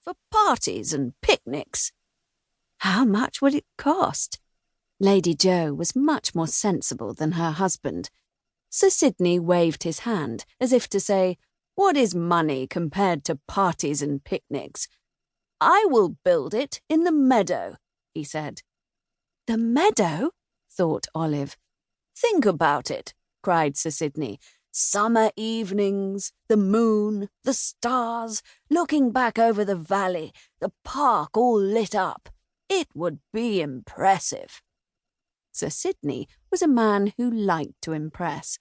for parties and picnics." "How much would it cost?" Lady Jo was much more sensible than her husband. Sir Sidney waved his hand, as if to say, "What is money compared to parties and picnics? I will build it in the meadow," he said. "The meadow?" thought Olive. "Think about it," cried Sir Sidney. "Summer evenings, the moon, the stars, looking back over the valley, the park all lit up. It would be impressive." Sir Sidney was a man who liked to impress.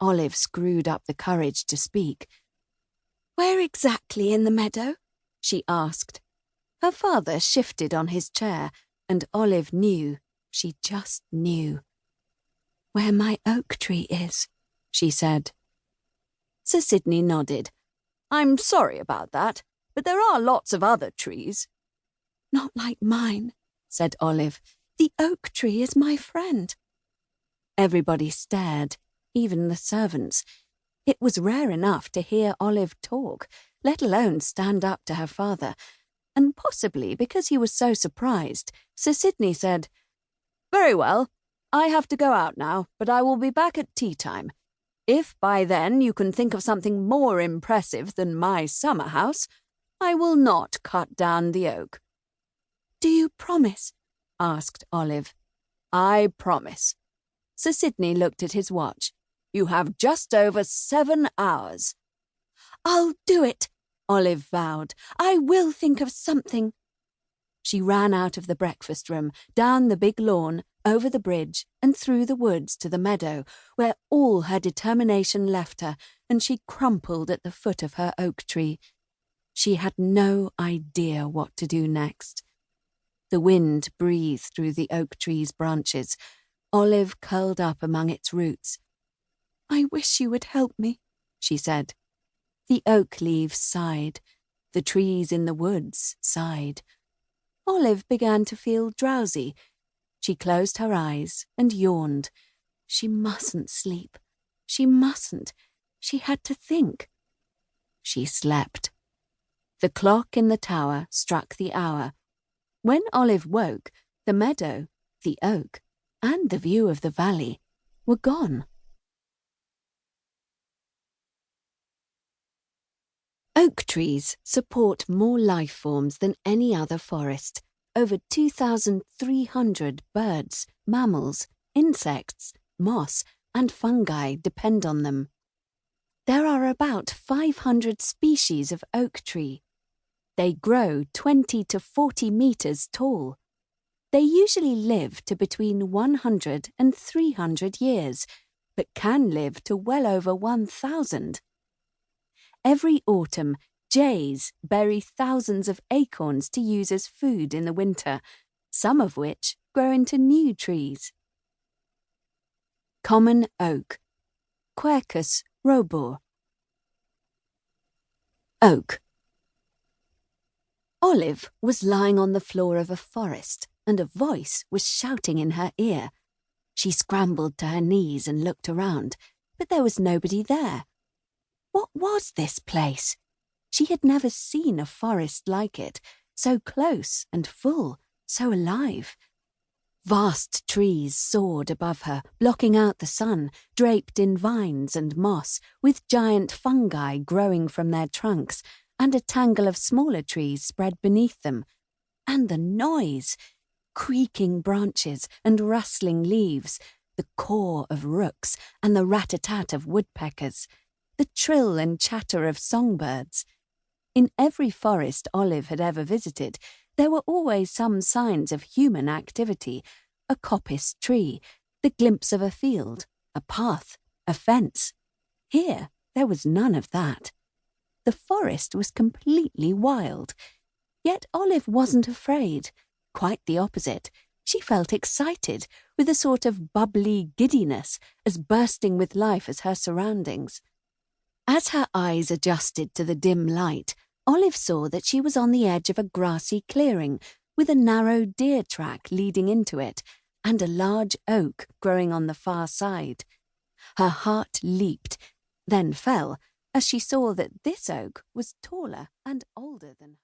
Olive screwed up the courage to speak. "Where exactly in the meadow?" she asked. Her father shifted on his chair, and Olive knew, she just knew. "Where my oak tree is," she said. Sir Sidney nodded. "I'm sorry about that, but there are lots of other trees." "Not like mine," said Olive. "The oak tree is my friend." Everybody stared, even the servants. It was rare enough to hear Olive talk, let alone stand up to her father, and possibly because he was so surprised, Sir Sidney said, "Very well, I have to go out now, but I will be back at tea time. If by then you can think of something more impressive than my summer house, I will not cut down the oak." "Do you promise?" asked Olive. "I promise." Sir Sidney looked at his watch. "You have just over 7 hours. "I'll do it," Olive vowed. "I will think of something." She ran out of the breakfast room, down the big lawn, over the bridge, and through the woods to the meadow, where all her determination left her, and she crumpled at the foot of her oak tree. She had no idea what to do next. The wind breathed through the oak tree's branches. Olive curled up among its roots. "I wish you would help me," she said. The oak leaves sighed. The trees in the woods sighed. Olive began to feel drowsy. She closed her eyes and yawned. She mustn't sleep. She mustn't. She had to think. She slept. The clock in the tower struck the hour. When Olive woke, the meadow, the oak, and the view of the valley were gone. Oak trees support more life forms than any other forest. Over 2,300 birds, mammals, insects, moss, and fungi depend on them. There are about 500 species of oak tree. They grow 20 to 40 meters tall. They usually live to between 100 and 300 years, but can live to well over 1,000. Every autumn, jays bury thousands of acorns to use as food in the winter, some of which grow into new trees. Common oak, Quercus robur. Oak. Olive was lying on the floor of a forest, and a voice was shouting in her ear. She scrambled to her knees and looked around, but there was nobody there. What was this place? She had never seen a forest like it, so close and full, so alive. Vast trees soared above her, blocking out the sun, draped in vines and moss, with giant fungi growing from their trunks, and a tangle of smaller trees spread beneath them. And the noise! Creaking branches and rustling leaves, the caw of rooks and the rat-a-tat of woodpeckers, the trill and chatter of songbirds. In every forest Olive had ever visited, there were always some signs of human activity: a coppiced tree, the glimpse of a field, a path, a fence. Here there was none of that. The forest was completely wild. Yet Olive wasn't afraid. Quite the opposite. She felt excited, with a sort of bubbly giddiness, as bursting with life as her surroundings. As her eyes adjusted to the dim light, Olive saw that she was on the edge of a grassy clearing, with a narrow deer track leading into it, and a large oak growing on the far side. Her heart leaped, then fell, as she saw that this oak was taller and older than her.